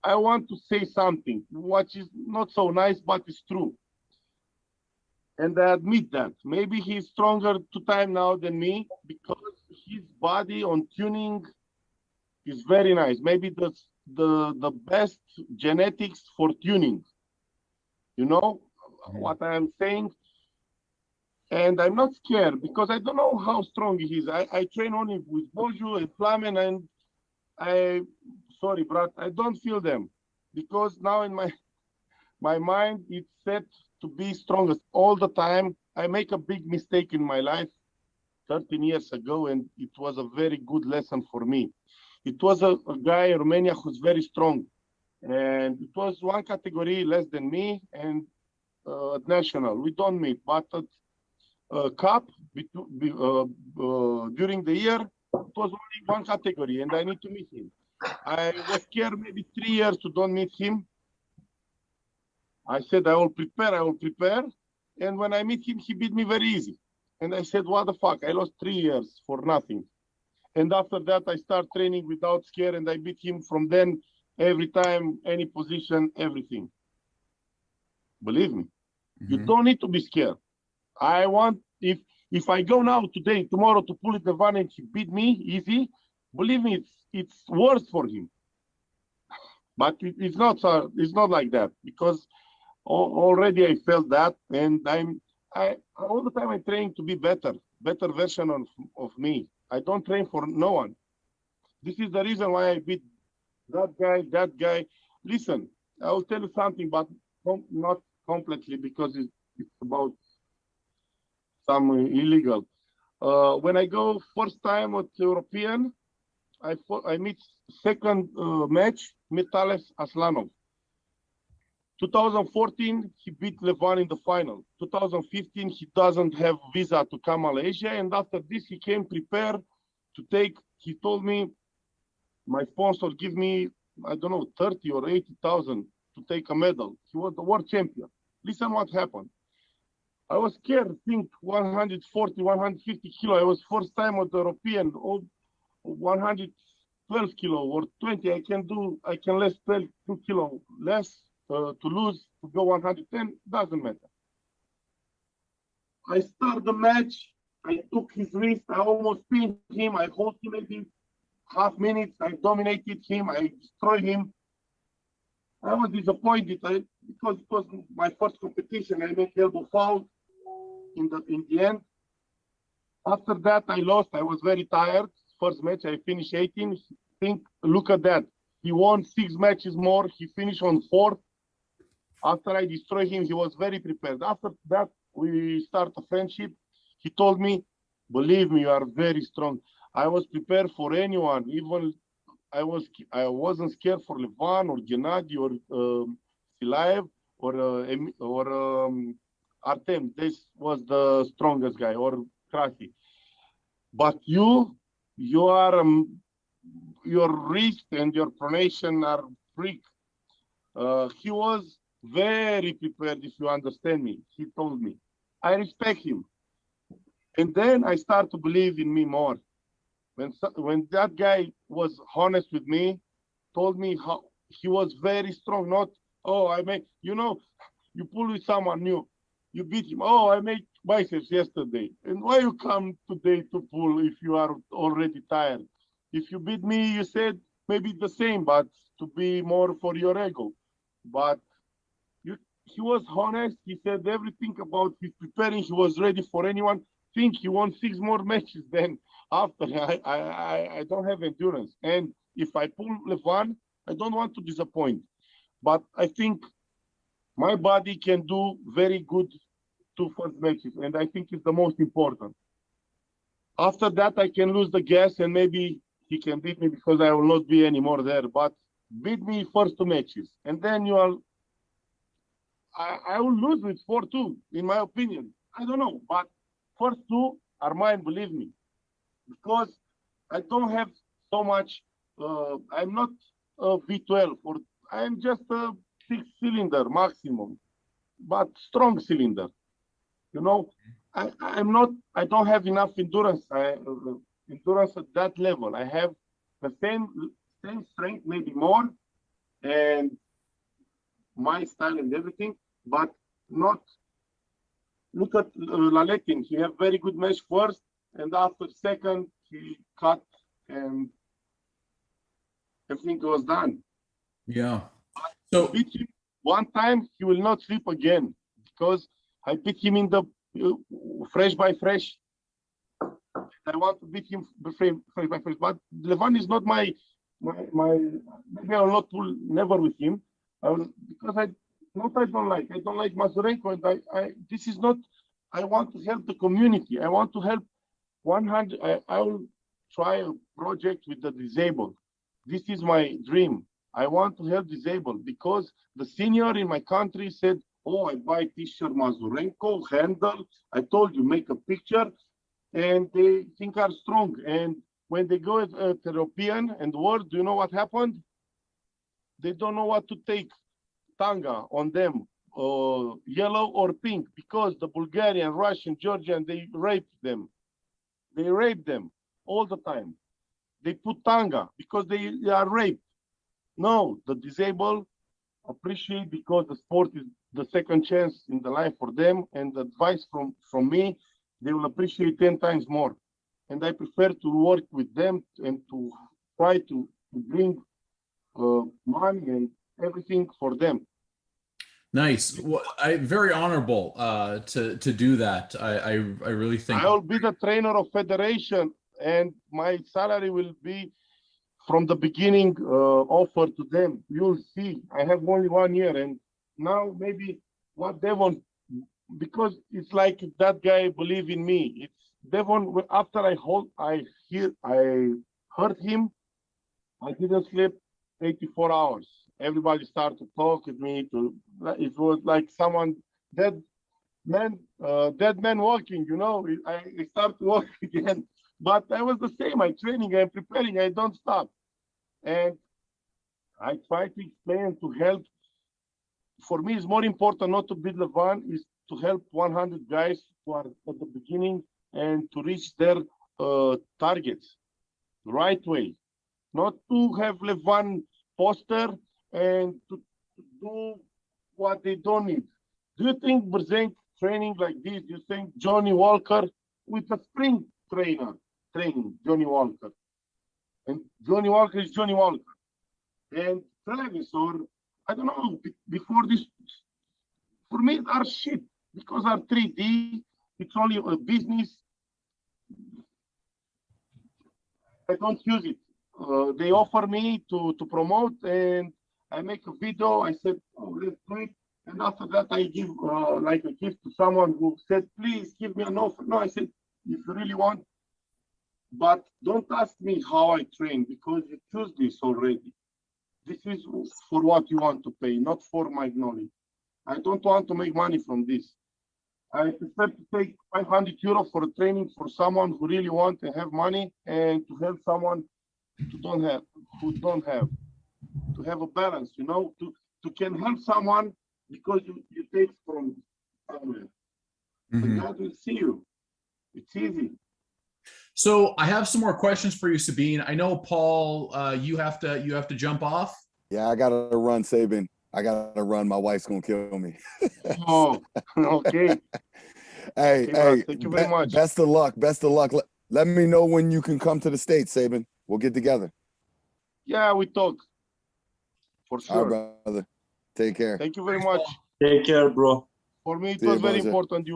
Speaker 2: I want to say something, which is not so nice, but it's true. And I admit that. Maybe he's stronger 2 times now than me because his body on tuning is very nice. Maybe the best genetics for tuning. You know what I'm saying? And I'm not scared because I don't know how strong he is. I train only with Boju and Flamen, and sorry, brat, I don't feel them because now in my mind it's set to be strongest all the time. I make a big mistake in my life 13 years ago, and it was a very good lesson for me. It was a guy in Romania who's very strong, and it was 1 category less than me, and at national we don't meet, but at cup during the year it was only 1 category, and I need to meet him. I was scared maybe 3 years to don't meet him. I said, I will prepare. And when I meet him, he beat me very easy. And I said, what the fuck? I lost 3 years for nothing. And after that, I start training without scare, and I beat him from then every time, any position, everything. Believe me, you don't need to be scared. I want, if I go now, today, tomorrow to pull it the van and he beat me easy, believe me, it's worse for him. But it's not like that, because already I felt that, and I all the time I'm trying to be better version of me. I don't train for no one. This is the reason why I beat that guy. Listen, I will tell you something, but not completely, because it's about some illegal. When I go first time at European, I meet second match, Metales Aslanov. 2014, he beat Levan in the final. 2015, he doesn't have visa to come Malaysia, and after this, he came prepared to take. He told me, my sponsor give me, I don't know, 30 or 80,000 to take a medal. He was the world champion. Listen what happened. I was scared, think 140, 150 kilo. I was first time at the European, 112 kilo or 20. I can less 12 kilo less to lose, to go 110, doesn't matter. I start the match. I took his wrist. I almost pinned him. I hold him maybe half minutes. I dominated him. I destroyed him. I was disappointed because it was my first competition. I made elbow foul in the end. After that, I lost. I was very tired. First match, I finished 18. Look at that. He won 6 matches more. He finished on 4th. After I destroyed him, he was very prepared. After that, we start a friendship. He told me, believe me, you are very strong. I was prepared for anyone. Even I wasn't scared for Levan or Gennady or Silaev or Artem. This was the strongest guy, or Krasi. But you are your wrist and your pronation are freak. He was very prepared, if you understand me. He told me. I respect him. And then I start to believe in me more. When that guy was honest with me, told me how he was very strong, not, oh, you pull with someone new, you beat him, oh, I made biceps yesterday. And why you come today to pull if you are already tired? If you beat me, you said maybe the same, but to be more for your ego. But he was honest. He said everything about his preparing. He was ready for anyone. Think he won 6 more matches then after. I don't have endurance. And if I pull Levan, I don't want to disappoint. But I think my body can do very good 2 first matches. And I think it's the most important. After that, I can lose the gas and maybe he can beat me because I will not be anymore there. But beat me first 2 matches. And then I will lose with 4-2, in my opinion. I don't know, but first 2 are mine, believe me, because I don't have so much. I'm not a V12, or I'm just a 6-cylinder maximum, but strong cylinder. I don't have enough endurance. Endurance at that level. I have the same strength, maybe more, and my style and everything, but not. Look at Laletin. He had very good match first, and after second, he cut, and everything was done.
Speaker 1: Yeah. So
Speaker 2: beat him one time, he will not sleep again, because I beat him in the fresh by fresh. I want to beat him fresh by fresh, but Levan is not my. Maybe I will not pull never with him, because I don't like. I don't like Mazurenko, and this is not. I want to help the community. I want to help 100. I will try a project with the disabled. This is my dream. I want to help disabled, because the senior in my country said, "Oh, I buy T-shirt Mazurenko handle." I told you, make a picture, and they think are strong. And when they go at European and world, do you know what happened? They don't know what to take. Tanga on them, yellow or pink, because the Bulgarian, Russian, Georgian, they raped them. They rape them all the time. They put tanga because they are raped. No, the disabled appreciate, because the sport is the second chance in the life for them, and the advice from me, they will appreciate 10 times more. and I prefer to work with them and to try to bring money and everything for them.
Speaker 1: Nice. Well, very honorable to do that. I really think
Speaker 2: I will be the trainer of federation, and my salary will be from the beginning offered to them. You'll see. I have only 1 year, and now maybe what they want, because it's like that guy believe in me. It's Devon. After I heard him, I didn't sleep 84 hours. Everybody started to talk with me. It was like someone dead man walking. You know, I start to walk again. But I was the same. I'm training. I'm preparing. I don't stop, and I try to explain to help. For me, it's more important not to beat Levan, is to help 100 guys who are at the beginning and to reach their targets the right way. Not to have Levan poster and to do what they don't need. Do you think Brzenk training like this? Do you think Johnny Walker with a spring training Johnny Walker? And Johnny Walker is Johnny Walker. And Travis, or I don't know, before this, for me, are shit because are 3D. It's only a business. I don't use it. They offer me to promote, and I make a video. I said, oh, let's do it. And after that, I give like a gift to someone who said, please give me an offer. No, I said, if you really want, but don't ask me how I train because you choose this already. This is for what you want to pay, not for my knowledge. I don't want to make money from this. I prefer to take 500 euros for a training for someone who really wants to have money and to help someone who don't have, to have a balance, you know, to can help someone because you take from somewhere. And God will see you. It's easy.
Speaker 1: So I have some more questions for you, Sabin. I know, Paul, you have to jump off.
Speaker 3: Yeah, I gotta run, Sabin. I gotta run. My wife's gonna kill me.
Speaker 2: Oh, okay.
Speaker 3: Hey,
Speaker 2: thank you very much.
Speaker 3: Best of luck. Best of luck. Let me know when you can come to the States, Sabin. We'll get together.
Speaker 2: Yeah, we talk. For sure.
Speaker 3: All right, brother. Take care.
Speaker 2: Thank you very much.
Speaker 4: Take care, bro.
Speaker 2: For me, it was very important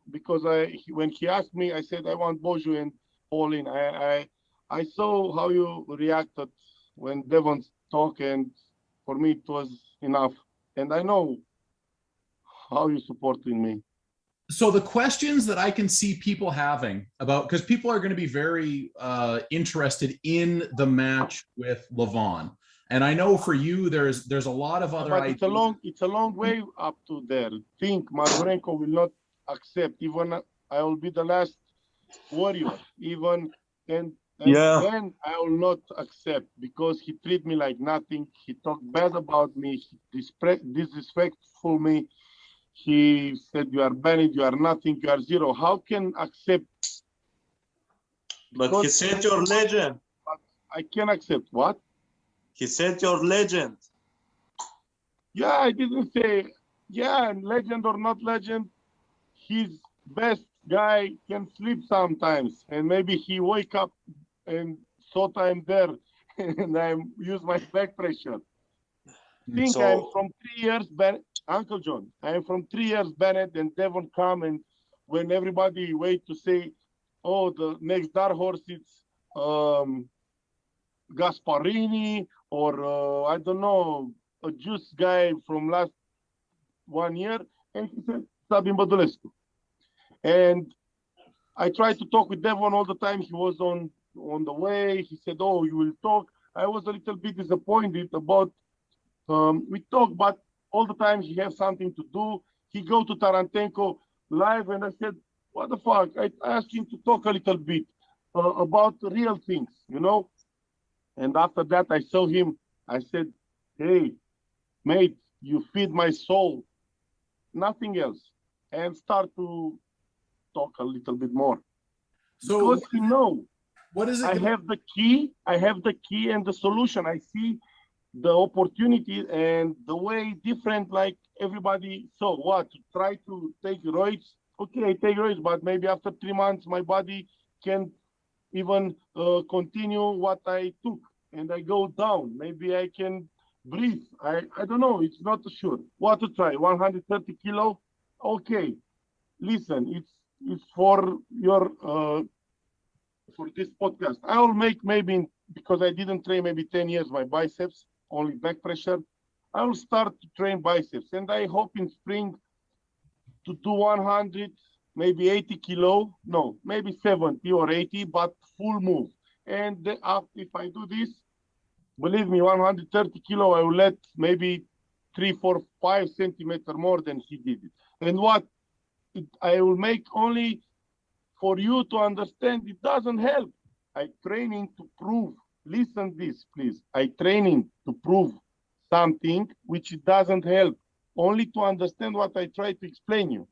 Speaker 2: because when he asked me, I said I want Boju and Pauline. I saw how you reacted when Devon talked, and for me it was enough. And I know how you supporting me.
Speaker 1: So the questions that I can see people having about, because people are going to be very interested in the match with Levan, and I know for you there's a lot of other.
Speaker 2: But it's a long way up to there. Think Margorenko will not accept. Even I will be the last warrior. Even and then I will not accept because he treat me like nothing. He talked bad about me. He disrespectful me. He said, you are banned, you are nothing, you are zero. How can accept?
Speaker 4: But he said you're legend.
Speaker 2: But I can accept what?
Speaker 4: He said you're legend.
Speaker 2: Yeah, I didn't say, yeah, legend or not legend. His best guy can sleep sometimes. And maybe he wake up and thought I'm there and I use my back pressure. I'm from 3 years back. Uncle John, I am from 3 years Bennett and Devon come, and when everybody wait to say, oh, the next dark horse it's Gasparini or I don't know, a juice guy from last 1 year, and he said Sabin Badulescu. And I tried to talk with Devon all the time. He was on the way. He said, oh, you will talk. I was a little bit disappointed about we talk, but all the time he has something to do. He go to Tarantenko live, and I said, what the fuck? I asked him to talk a little bit about real things, you know? And after that, I saw him. I said, hey, mate, you feed my soul. Nothing else. And start to talk a little bit more. So because he know,
Speaker 1: what is it?
Speaker 2: I have the key and the solution. I see the opportunity and the way different like everybody. So what? Try to take roids. Okay, I take roids, but maybe after 3 months my body can even continue what I took, and I go down. Maybe I can breathe. I don't know. It's not sure. What to try? 130 kilo. Okay. Listen, it's for your for this podcast. I will make maybe, because I didn't train maybe 10 years my biceps, only back pressure. I will start to train biceps, and I hope in spring to do 100, maybe 80 kilo, no, maybe 70 or 80, but full move. And if I do this, believe me, 130 kilo, I will let maybe 3, 4, 5 centimeter more than he did it. And what I will make only for you to understand, it doesn't help. I training to prove, listen this, please. I training to prove something which it doesn't help, only to understand what I try to explain you.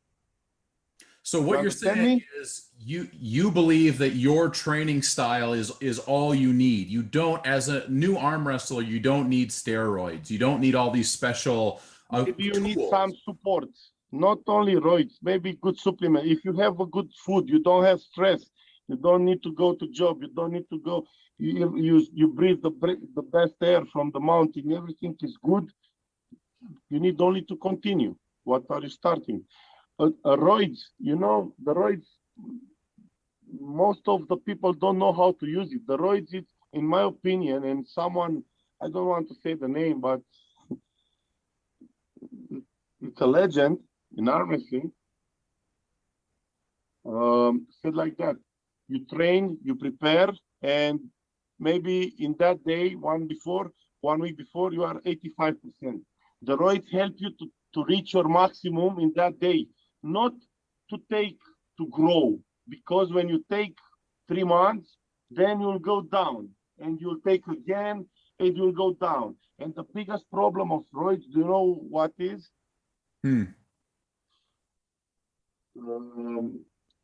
Speaker 1: So what you're saying is you believe that your training style is all you need. You don't, as a new arm wrestler, you don't need steroids. You don't need all these special
Speaker 2: maybe you
Speaker 1: tools.
Speaker 2: need some support, not only roids, maybe good supplement. If you have a good food, you don't have stress. You don't need to go to job. You don't need to go. You breathe the best air from the mountain. Everything is good. You need only to continue. What are you starting? Roids, you know, the roids, most of the people don't know how to use it. The roids, it's, in my opinion, and someone, I don't want to say the name, but it's a legend in arm wrestling, said like that. You train, you prepare, and maybe in that day, 1 week before, you are 85%. The roids help you to reach your maximum in that day, not to grow, because when you take 3 months, then you'll go down, and you'll take again, and you'll go down. And the biggest problem of roids, do you know what is?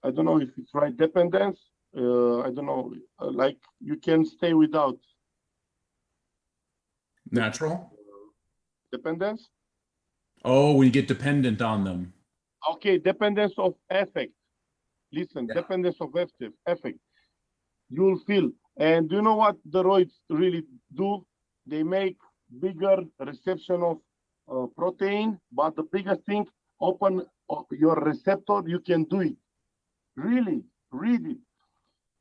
Speaker 2: I don't know if it's right, dependence. I don't know, like you can stay without.
Speaker 1: Natural?
Speaker 2: Dependence?
Speaker 1: Oh, when you get dependent on them.
Speaker 2: Okay, dependence of effect. Listen, yeah. Dependence of effect. You'll feel. And do you know what the roids really do? They make bigger reception of protein, but the biggest thing, open your receptor, you can do it. Really, read it.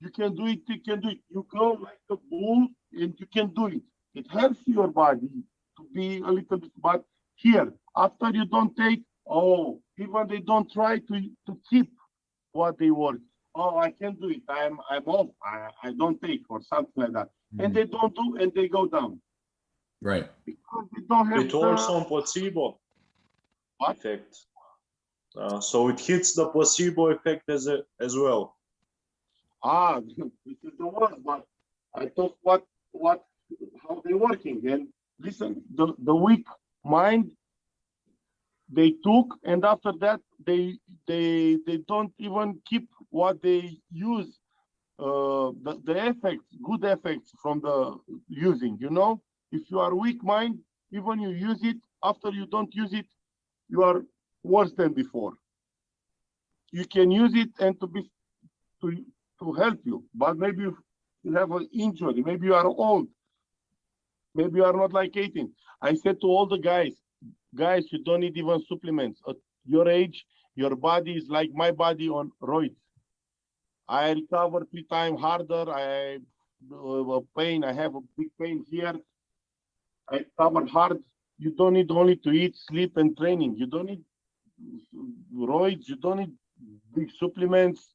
Speaker 2: You can do it, you can do it. You go like a bull and you can do it. It helps your body to be a little bit, but here, after you don't take, even they don't try to keep what they work. Oh, I can do it. I'm off. I don't take, or something like that. Mm-hmm. And they don't do, and they go down.
Speaker 1: Right.
Speaker 2: Because they don't have
Speaker 4: it also on placebo effect. So it hits the placebo effect as well.
Speaker 2: This is the one. But I thought how they working. And listen, the weak mind they took, and after that they don't even keep what they use. The effects, good effects from the using. You know, if you are weak mind, even you use it, after you don't use it, you are worse than before. You can use it and to help you, but maybe you have an injury, maybe you are old, maybe you are not like 18. I said to all the guys, you don't need even supplements. At your age, your body is like my body on roids. I recover 3 times harder. I pain. I have a big pain here. I recover hard. You don't need only to eat, sleep, and training. You don't need roids. You don't need big supplements.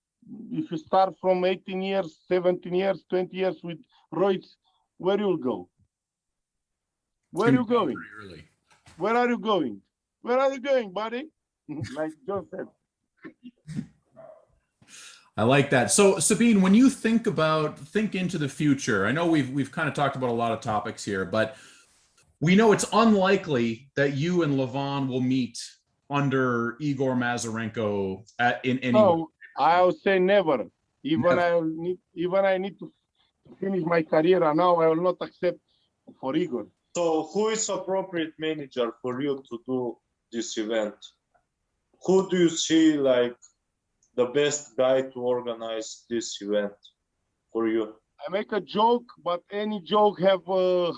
Speaker 2: If you start from 18 years, 17 years, 20 years with roids, where you'll go? Where are you going? Where are you going? Where are you going, buddy? Like John said.
Speaker 1: I like that. So Sabin, when you think into the future, I know we've kind of talked about a lot of topics here, but we know it's unlikely that you and Levan will meet under Igor Mazarenko in any way.
Speaker 2: I would say never. Even I need to finish my career now, I will not accept for Igor.
Speaker 4: So who is appropriate manager for you to do this event? Who do you see like the best guy to organize this event? for you.
Speaker 2: I make a joke, but any joke have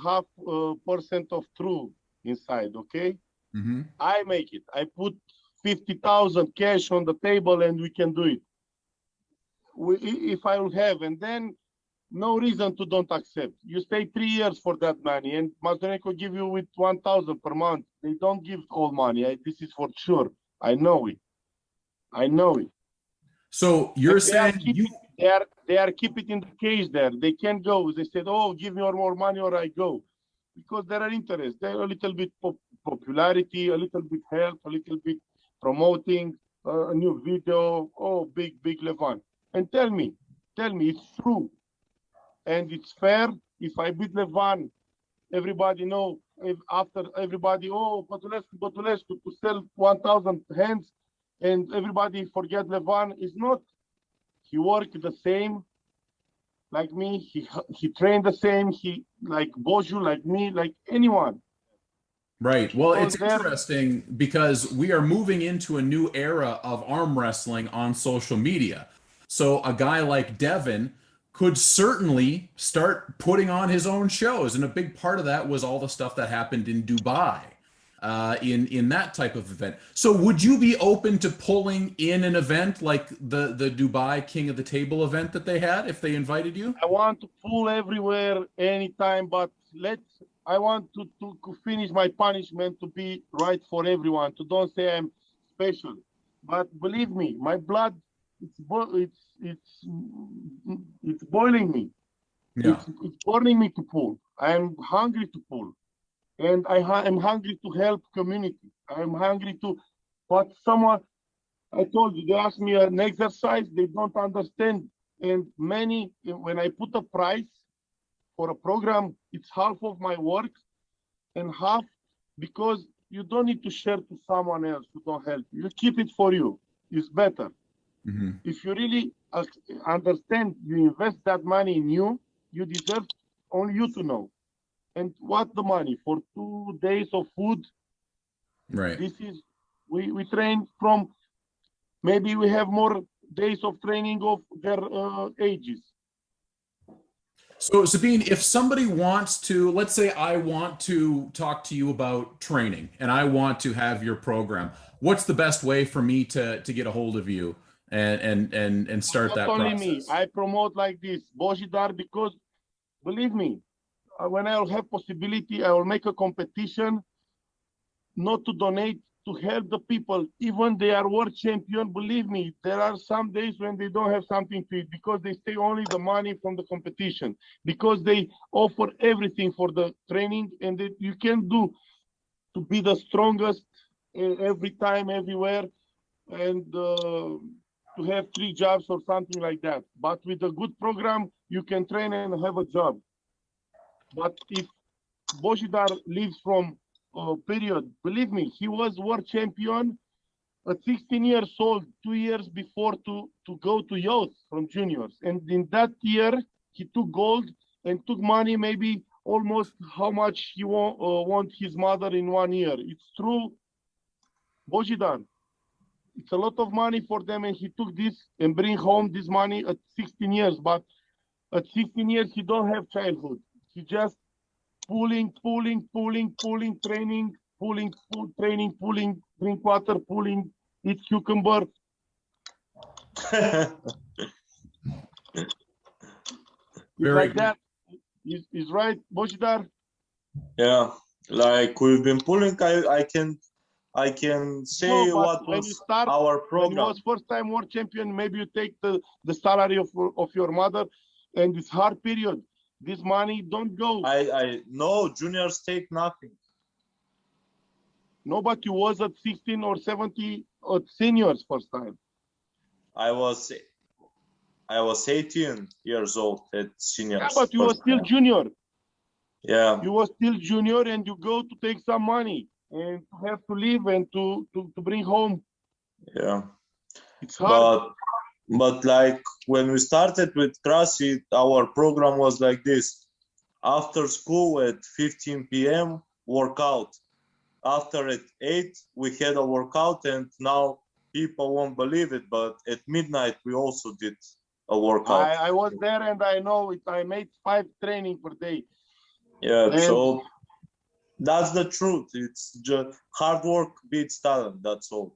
Speaker 2: half percent of true inside, okay?
Speaker 1: Mm-hmm.
Speaker 2: I make it. I put 50,000 cash on the table and we can do it. If I will have, and then no reason to don't accept. You stay 3 years for that money, and Montenegro give you with 1,000 per month. They don't give all money. This is for sure. I know it. I know it.
Speaker 1: So you're saying
Speaker 2: they are keep it in the cage there. They can't go. They said, "Oh, give me more money or I go," because there are interests. There are a little bit popularity, a little bit help, a little bit promoting a new video. Oh, big Levan. And tell me, it's true and it's fair. If I beat Levan, everybody know. If after everybody, oh, Badulescu to sell 1,000 hands, and everybody forget Levan is not. He worked the same like me. He trained the same. He like Boju, like me, like anyone.
Speaker 1: Right. Well, it's interesting because we are moving into a new era of arm wrestling on social media. So a guy like Devin could certainly start putting on his own shows. And a big part of that was all the stuff that happened in Dubai, in that type of event. So would you be open to pulling in an event like the Dubai King of the Table event that they had if they invited you?
Speaker 2: I want to pull everywhere, anytime, but I want to finish my punishment to be right for everyone, to don't say I'm special. But believe me, my blood, it's boiling me.
Speaker 1: Yeah.
Speaker 2: It's burning me to pull. I'm hungry to pull. And I'm hungry to help community. I'm hungry to, but someone, I told you, they asked me an exercise, they don't understand. And many, when I put a price for a program, it's half of my work and half because you don't need to share to someone else who don't help you. You keep it for you. It's better.
Speaker 1: Mm-hmm.
Speaker 2: If you really understand, you invest that money in you, you deserve only you to know. And what the money for 2 days of food?
Speaker 1: Right.
Speaker 2: This is we train from, maybe we have more days of training of their ages.
Speaker 1: So Sabin, if somebody wants to, let's say I want to talk to you about training and I want to have your program, what's the best way for me to get a hold of you and start that process?
Speaker 2: Not only me, I promote like this, Bojidar, because believe me, when I will have possibility, I will make a competition, not to donate, to help the people. Even they are world champion, believe me, there are some days when they don't have something to eat because they stay only the money from the competition, because they offer everything for the training, and that you can do to be the strongest every time, everywhere, and to have 3 jobs or something like that. But with a good program, you can train and have a job. But if Bojidar lives from period, believe me, he was world champion at 16 years old, 2 years before to go to youth from juniors. And in that year, he took gold and took money, maybe almost how much he want his mother in 1 year. It's true, Bojidar. It's a lot of money for them, and he took this and bring home this money at 16 years. But at 16 years, he don't have childhood. He just pulling, training, pulling, drink water, pulling, eat cucumber. Like that. Is right, Bojidar?
Speaker 4: Yeah, like we've been pulling. I can say what was our program.
Speaker 2: When you was first time world champion, maybe you take the salary of your mother, and this hard period. This money don't go.
Speaker 4: I no, juniors take nothing.
Speaker 2: No, but you was at 16 or 17 at seniors first time.
Speaker 4: I was 18 years old at seniors.
Speaker 2: Yeah, but you were still junior.
Speaker 4: Yeah.
Speaker 2: You were still junior, and you go to take some money and to have to live and to bring home.
Speaker 4: Yeah.
Speaker 2: It's hard.
Speaker 4: But like when we started with CrossFit, our program was like this. After school at 15 p.m. workout. After at 8 we had a workout, and now people won't believe it, but at midnight we also did a workout.
Speaker 2: I was there and I know it. I made 5 training per day.
Speaker 4: Yeah,
Speaker 2: And
Speaker 4: so that's the truth. It's just hard work beats talent. That's all.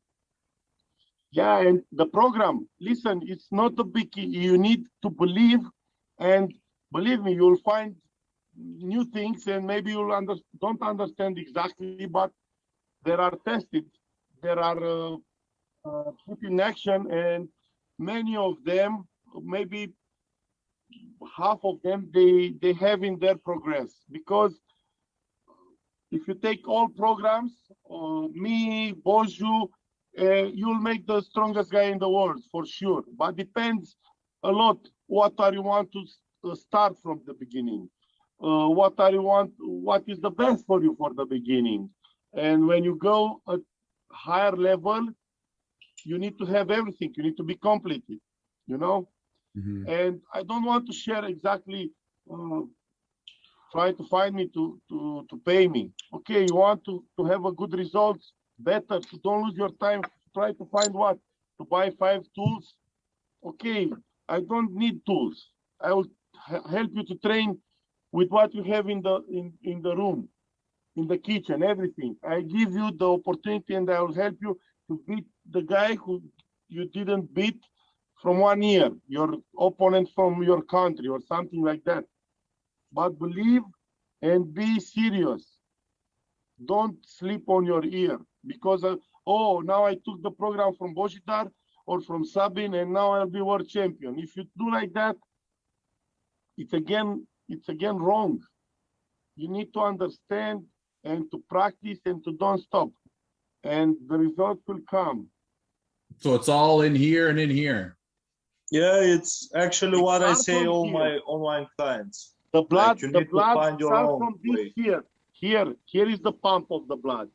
Speaker 2: yeah, and the program, listen, it's not a big, you need to believe, and believe me, you'll find new things, and maybe you'll don't understand exactly, but there are tested, there are put in action, and many of them, maybe half of them, they have in their progress. Because if you take all programs, me, Boju, you'll make the strongest guy in the world for sure. But depends a lot what are you want to start from the beginning. What is the best for you for the beginning. And when you go at higher level, you need to have everything. You need to be completed, you know?
Speaker 1: Mm-hmm.
Speaker 2: And I don't want to share exactly, try to find me to pay me. Okay, you want to have a good results, better, so don't lose your time. Try to find what? To buy 5 tools? Okay, I don't need tools. I will help you to train with what you have in the room, in the kitchen, everything. I give you the opportunity and I will help you to beat the guy who you didn't beat from 1 year, your opponent from your country or something like that. But believe and be serious. Don't sleep on your ear because, oh, now I took the program from Božidar or from Sabin and now I'll be world champion. If you do like that, it's again wrong. You need to understand and to practice and to don't stop. And the results will come.
Speaker 1: So it's all in here and in here.
Speaker 4: Yeah, it's actually
Speaker 2: It
Speaker 4: what I
Speaker 2: starts
Speaker 4: say
Speaker 2: from
Speaker 4: all
Speaker 2: here.
Speaker 4: my online clients.
Speaker 2: The blood,
Speaker 4: Like, you
Speaker 2: the
Speaker 4: need to
Speaker 2: blood
Speaker 4: find your
Speaker 2: starts
Speaker 4: own
Speaker 2: from this
Speaker 4: way.
Speaker 2: here. Here is the pump of the blood.